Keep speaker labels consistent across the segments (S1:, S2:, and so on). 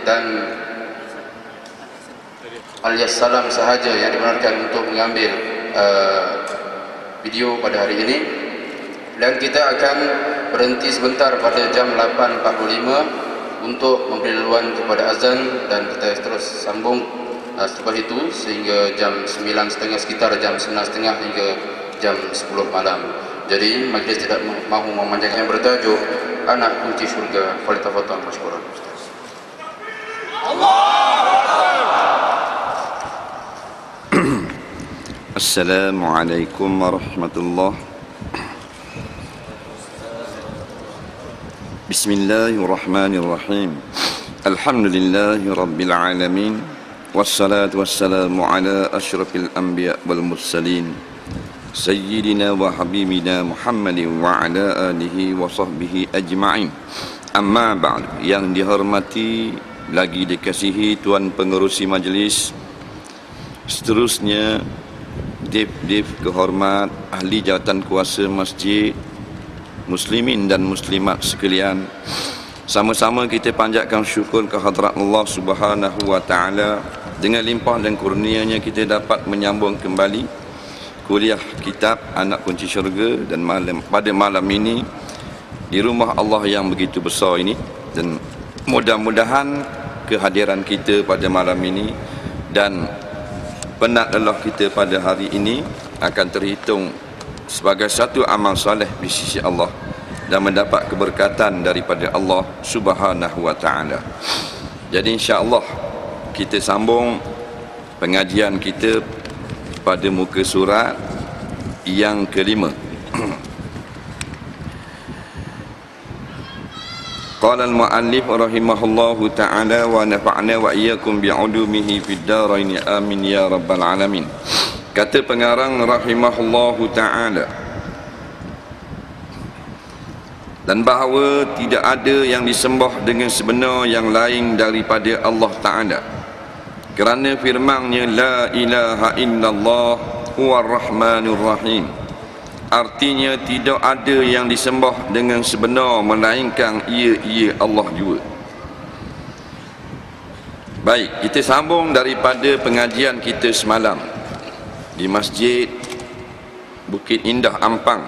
S1: dan alias salam sahaja yang dibenarkan untuk mengambil video pada hari ini. Dan kita akan berhenti sebentar pada jam 8.45 untuk memberi laluan kepada azan, dan kita terus sambung selepas itu sehingga jam 9.30, sekitar jam 9.30 hingga jam 10 malam. Jadi majlis tidak mahu memanjangkan, yang bertajuk Anak Kunci Syurga. Falyatafadhal mashkuran.
S2: Assalamualaikum warahmatullahi. Bismillahirrahmanirrahim. Alhamdulillahi rabbil alamin. Wassalatu wassalamu ala asyrafil anbiya wal mursalin, sayyidina wa habibina Muhammadin wa ala alihi wa sahbihi ajma'in. Amma ba'd. Yang dihormati lagi dikasihi Tuan Pengerusi Majlis, seterusnya Dev kehormat ahli jawatan kuasa masjid, muslimin dan muslimat sekalian, sama-sama kita panjatkan syukur ke hadrat Allah Subhanahu wa taala. Dengan limpah dan kurnianya kita dapat menyambung kembali kuliah kitab Anak Kunci Syurga, dan pada malam ini di rumah Allah yang begitu besar ini, dan mudah-mudahan kehadiran kita pada malam ini dan penat lelah kita pada hari ini akan terhitung sebagai satu amal soleh di sisi Allah dan mendapat keberkatan daripada Allah Subhanahu wa taala. Jadi insya-Allah kita sambung pengajian kita pada muka surat yang kelima. Qala al-muallif rahimahullahu ta'ala wa nafa'na wa iyyakum bi'ulumihi fid dharain amin ya rabbal alamin. Kata pengarang rahimahullahu ta'ala, dan bahawa tidak ada yang disembah dengan sebenar yang lain daripada Allah Ta'ala, kerana firman-Nya la ilaha illallah huwar rahmanur rahim. Artinya tidak ada yang disembah dengan sebenar melainkan ia Allah jua. Baik, kita sambung daripada pengajian kita semalam di Masjid Bukit Indah Ampang.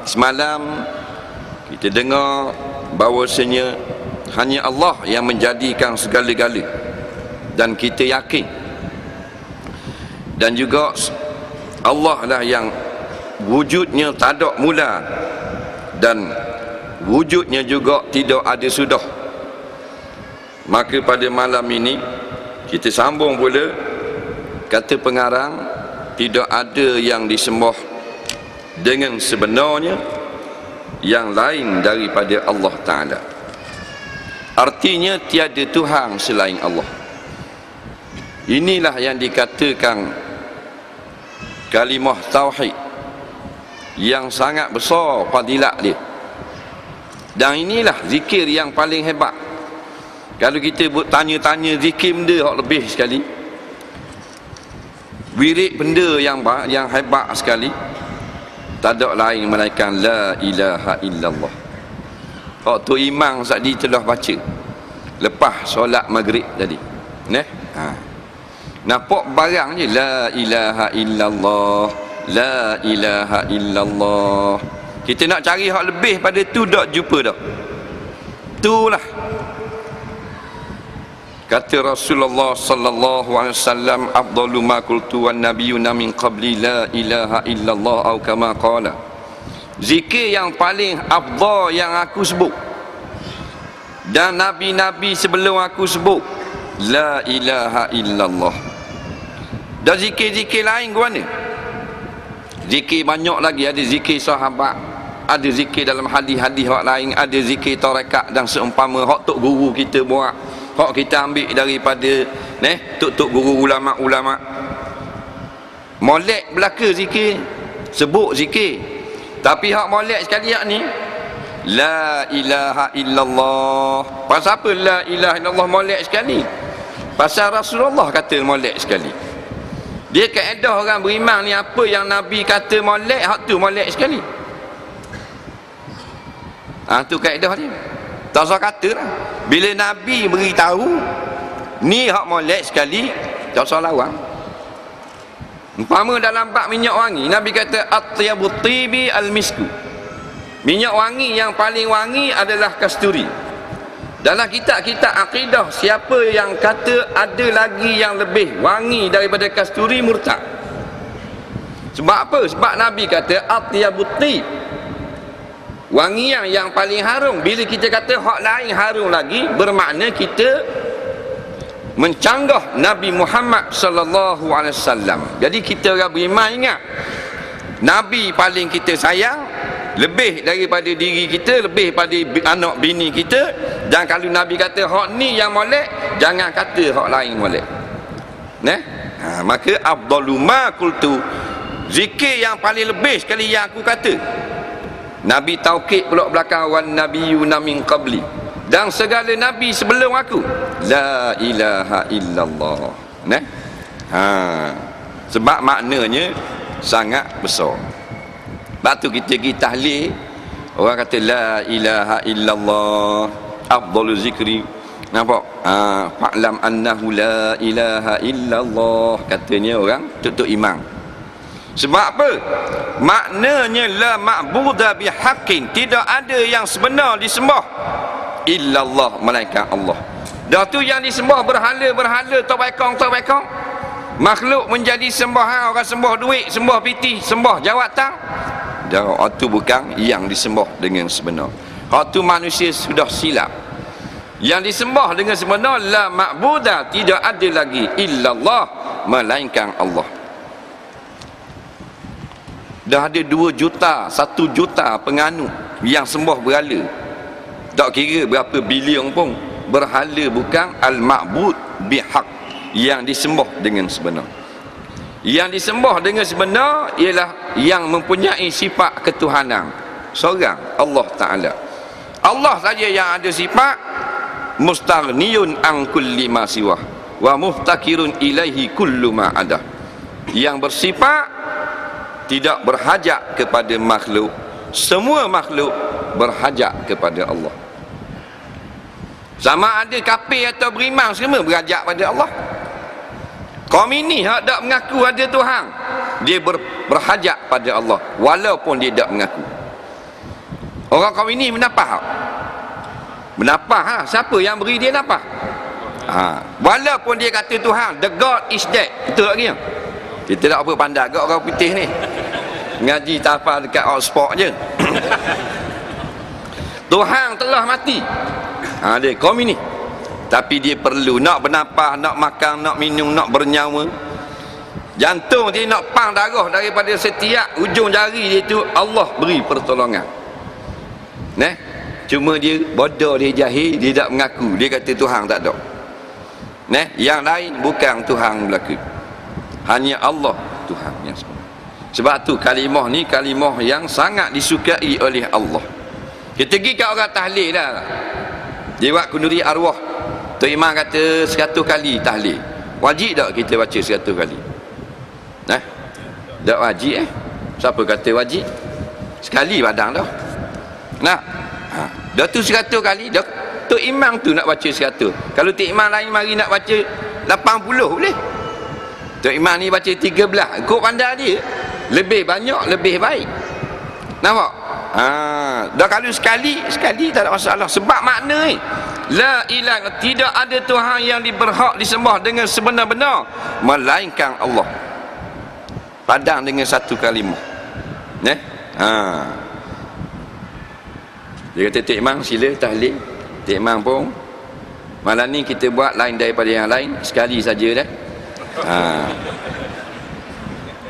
S2: Semalam kita dengar bahawasanya hanya Allah yang menjadikan segala-gala, dan kita yakin, dan juga Allah lah yang wujudnya tak ada mula dan wujudnya juga tidak ada sudah. Maka pada malam ini kita sambung pula kata pengarang, tidak ada yang disembah dengan sebenarnya yang lain daripada Allah Ta'ala. Artinya tiada Tuhan selain Allah. Inilah yang dikatakan kalimah tauhid yang sangat besar fadilat dia, dan inilah zikir yang paling hebat. Kalau kita tanya-tanya zikir benda yang lebih sekali, wirid benda yang hebat sekali, tak ada lain melainkan la ilaha illallah. Waktu imam tadi telah baca lepas solat maghrib tadi, nampak barang je, la ilaha illallah, la ilaha illallah. Kita nak cari hak lebih pada tu tak jumpa dah. Itulah kata Rasulullah sallallahu alaihi wasallam, afdalu ma qultu wan nabiyyuna min qabli la ilaha illallah, atau kama qala. Zikir yang paling afdal yang aku sebut dan nabi-nabi sebelum aku sebut, la ilaha illallah. Dan zikir-zikir lain ke mana? Zikir banyak lagi, ada zikir sahabat, ada zikir dalam hadis-hadis hak lain, ada zikir tarekat dan seumpama hak tok guru kita buat, hak kita ambil daripada tok guru ulama-ulama. Molek belaka zikir, sebut zikir, tapi hak molek sekali hak ni la ilaha illallah. Pasal apa la ilaha illallah molek sekali? Pasal Rasulullah kata molek sekali. Dia kaedah orang beriman ni, apa yang Nabi kata molek, hak tu molek sekali. Tu kaedah dia. Tak usah kata lah. Bila Nabi beritahu, Ni hak molek sekali, tak usah lawang. Umpama dalam bab minyak wangi, Nabi kata at-tiyabut tibi al-misku. Minyak wangi yang paling wangi adalah kasturi. Dalam kitab-kitab akidah, siapa yang kata ada lagi yang lebih wangi daripada kasturi, murtad. Sebab apa? Sebab Nabi kata at-tiyabut tib, wangian yang paling harum. Bila kita kata hak lain harum lagi, bermakna kita mencanggah Nabi Muhammad sallallahu alaihi wasallam. Jadi kita orang beriman ingat, Nabi paling kita sayang, lebih daripada diri kita, lebih pada anak bini kita. Dan kalau Nabi kata hak ni yang molek, jangan kata hak lain molek. Maka afdalu ma qultu, zikir yang paling lebih sekali yang aku kata. Nabi taukid pula belakang, wan nabiyuna min qabli, dan segala nabi sebelum aku, la ilaha illallah. Sebab maknanya sangat besar. Sebab tu kita pergi tahlil, orang kata la ilaha illallah afdalu zikri. Nampak? Fa'lam annahu la ilaha illallah, katanya orang tutup imam. Sebab apa? Maknanya la ma'buda bihaqqin, tidak ada yang sebenar disembah illallah, malaikat Allah. Dah tu yang disembah berhala-berhala, tabaikong. Makhluk menjadi sembahan, orang sembah duit, sembah piti, sembah jawatan. Dah itu bukan yang disembah dengan sebenar. Hak tu manusia sudah silap. Yang disembah dengan sebenar la ma'buda, tidak ada lagi illallah, melainkan Allah. Dah ada 2 juta, 1 juta penganut yang sembah berhala. Tak kira berapa bilion pun, berhala bukan al-ma'bud bihaq, yang disembah dengan sebenar. Yang disembah dengan sebenar ialah yang mempunyai sifat ketuhanan, seorang Allah Ta'ala. Allah saja yang ada sifat mustaghniyun an kulli ma siwah wa muftakirun ilaihi kullu ma ada, yang bersifat tidak berhajat kepada makhluk, semua makhluk berhajat kepada Allah. Sama ada kafir atau beriman, semua berhajat pada Allah. Kaum ini hak tak mengaku ada Tuhan, dia berhajat pada Allah walaupun dia tak mengaku. Orang kaum ini menapah. Menapah, siapa yang beri dia napah? Walaupun dia kata Tuhan, the God is dead. Betul lagi ya? Kita tak apa pandai ke orang putih ni, ngaji tafal dekat Oxford je. Tuhan telah mati. Dia kaum ini. Tapi dia perlu nak bernapah, nak makan, nak minum, nak bernyawa. Jantung dia nak pang darah daripada setiap ujung jari dia tu, Allah beri pertolongan. Cuma dia bodoh, dia jahil, dia tak mengaku, dia kata Tuhan tak ada. Yang lain bukan Tuhan belaka, hanya Allah Tuhan yang sebenar. Sebab tu kalimah ni kalimah yang sangat disukai oleh Allah. Kita pergi kat orang tahlil dah, dia buat kunuri arwah. Tok Imam kata 100 kali tahlil. Wajib tak kita baca 100 kali? Tak wajib Siapa kata wajib? Sekali padang dah. Dah tu 100 kali dah. Tok Imam tu nak baca 100. Kalau Tok Imam lain mari nak baca 80 boleh. Tok Imam ni baca 13. Ikut pandai dia, lebih banyak lebih baik. Nampak? Dah kalau sekali tak ada masalah. Sebab makna ni la ilaha, tidak ada Tuhan yang berhak disembah dengan sebenar-benar melainkan Allah. Padang dengan 1 kalimah. Dia kata Tok Imam sila tahlil. Tok Imam pun malam ni kita buat lain daripada yang lain, sekali saja dah.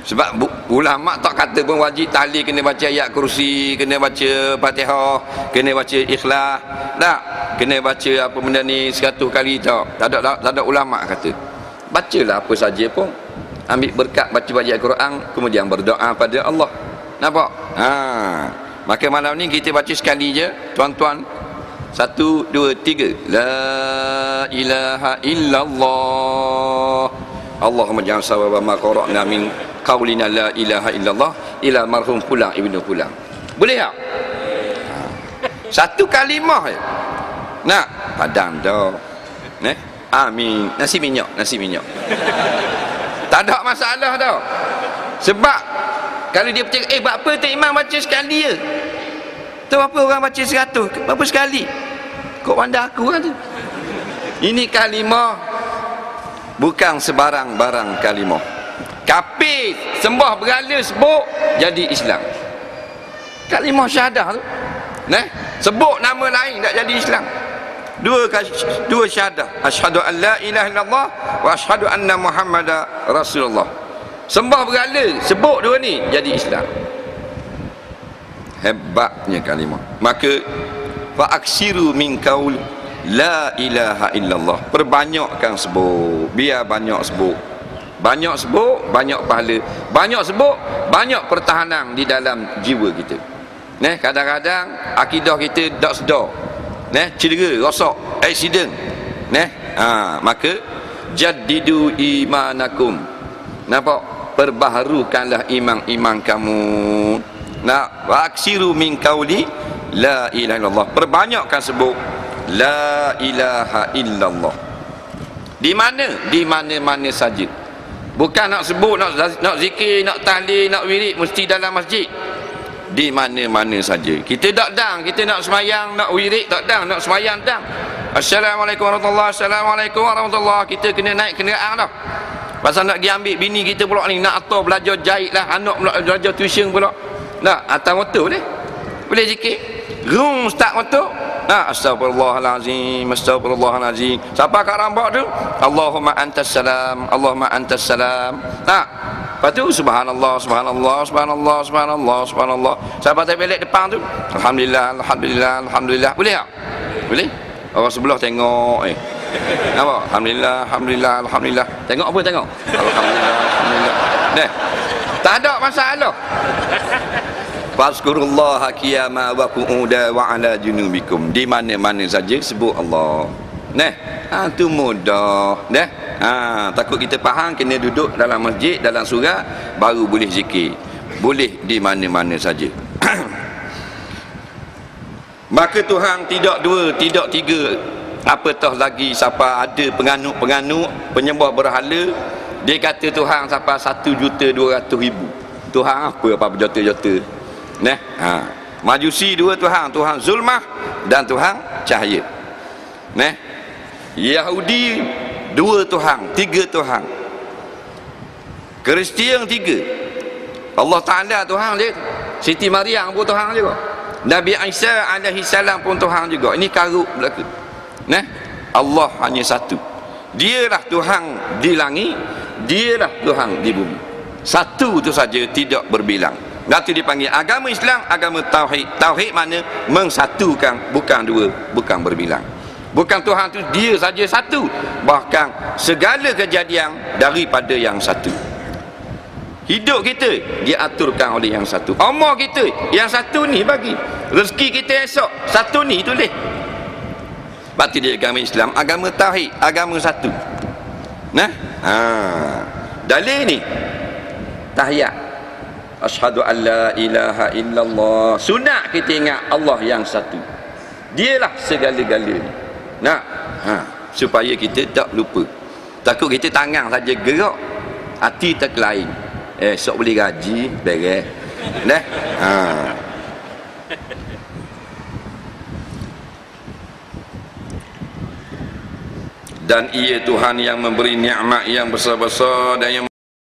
S2: Sebab ulama tak kata pun wajib tahlil kena baca ayat kursi, kena baca Fatihah, kena baca Ikhlas, tak kena baca apa benda ni 100 kali, tak ada ulama kata. Bacalah apa saja pun, ambil berkat baca ayat Quran, kemudian berdoa pada Allah. Nampak? Maka malam ni kita baca sekali je, tuan-tuan. 1, 2, 3. La ilaha illallah. Allahumma ja'al sawaba ma qara'na min qaulina la ilaha illallah ila marhum Fulan ibnu Fulan. Boleh tak? 1 kalimah je. Nak padang dah. Amin. Nasi minyak. Tak ada masalah tau. Sebab kalau dia percaya, buat apa tu imam baca sekali je? Tu apa orang baca 100? Berapa sekali? Kok pandai aku kan tu? Ini kalimah bukan sebarang-barang kalimah. Kafir sembah berhala sebut jadi Islam. Kalimah syahadah tu. Sebut nama lain tak jadi Islam. Dua syahadah. Asyhadu an la ilaha illallah wa asyhadu anna Muhammadar Rasulullah. Sembah berhala sebut dua ni jadi Islam. Hebatnya kalimah. Maka fa aksiru min qaul la ilaha illallah. Perbanyakkan sebut. Biar banyak sebut. Banyak sebut, banyak pahala. Banyak sebut, banyak pertahanan di dalam jiwa kita. Kadang-kadang akidah kita tak sedar. Cedera, rosak, aksiden. Maka jaddidu imanakum. Nampak? Perbaharukanlah iman kamu. Wa aksiru min qauli la ilaha illallah. Perbanyakkan sebut la ilaha illallah. Di mana? Di mana-mana saja. Bukan nak sebut, nak zikir, nak tahlil, nak wirid mesti dalam masjid. Di mana-mana saja. Kita tak dang, kita nak semayang, nak wirid tak dang, nak semayang dang. Assalamualaikum warahmatullahi, assalamualaikum warahmatullahi. Kita kena naik kenderaan dah. Pasal nak pergi ambil bini kita pula ni, nak atau belajar jahit lah, anak pula belajar tuition pula. Atas motor boleh? Boleh zikir? Rum start motor. Astagfirullahalazim, astagfirullahalazim. Siapa kat rambak tu? Allahumma antas salam, Allahumma antas salam. Lepas tu subhanallah, subhanallah, subhanallah, subhanallah, subhanallah. Siapa tak balik depan tu? Alhamdulillah, alhamdulillah, alhamdulillah. Boleh tak? Boleh? Orang sebelah tengok apa? Alhamdulillah, alhamdulillah, alhamdulillah. Tengok apa tengok? Alhamdulillah, alhamdulillah. Tak ada masalah. Fazkurullaha qiyama wa qu'uda wa ala junubikum. Di mana-mana saja sebut Allah. Tu mudah. Takut kita faham, kena duduk dalam masjid, dalam surau, baru boleh zikir. Boleh di mana-mana saja. Maka Tuhan tidak dua, tidak tiga, apatah lagi siapa ada penganut-penganut penyembah berhala. Dia kata Tuhan siapa 1,200,000. Tuhan apa berjota-jota. Majusi dua Tuhan, Tuhan zulmah dan Tuhan cahaya. Yahudi dua Tuhan, tiga Tuhan. Kristian tiga. Allah Ta'ala Tuhan dia. Siti Maryam pun Tuhan juga. Nabi Isa alaihi salam pun Tuhan juga. Ini karut berlaku. Allah hanya satu. Dialah Tuhan di langit, dialah Tuhan di bumi. Satu tu saja, tidak berbilang. Itu dipanggil agama Islam, agama Tauhid. Tauhid mana? Mengsatukan, bukan dua, bukan berbilang. Bukan Tuhan tu dia saja satu, bahkan segala kejadian daripada yang satu. Hidup kita diaturkan oleh yang satu. Umur kita yang satu ni bagi. Rezeki kita esok satu ni tulis. Berarti dia agama Islam, agama Tauhid, agama satu. Dalil ni tahiyat. Asyhadu an la ilaha illallah. Sunat kita ingat Allah yang satu. Dialah segala-galanya. Supaya kita tak lupa. Takut kita tangan saja gerak, hati terkelain. Esok boleh gaji, beres. Dan ia Tuhan yang memberi nikmat yang besar-besar dan yang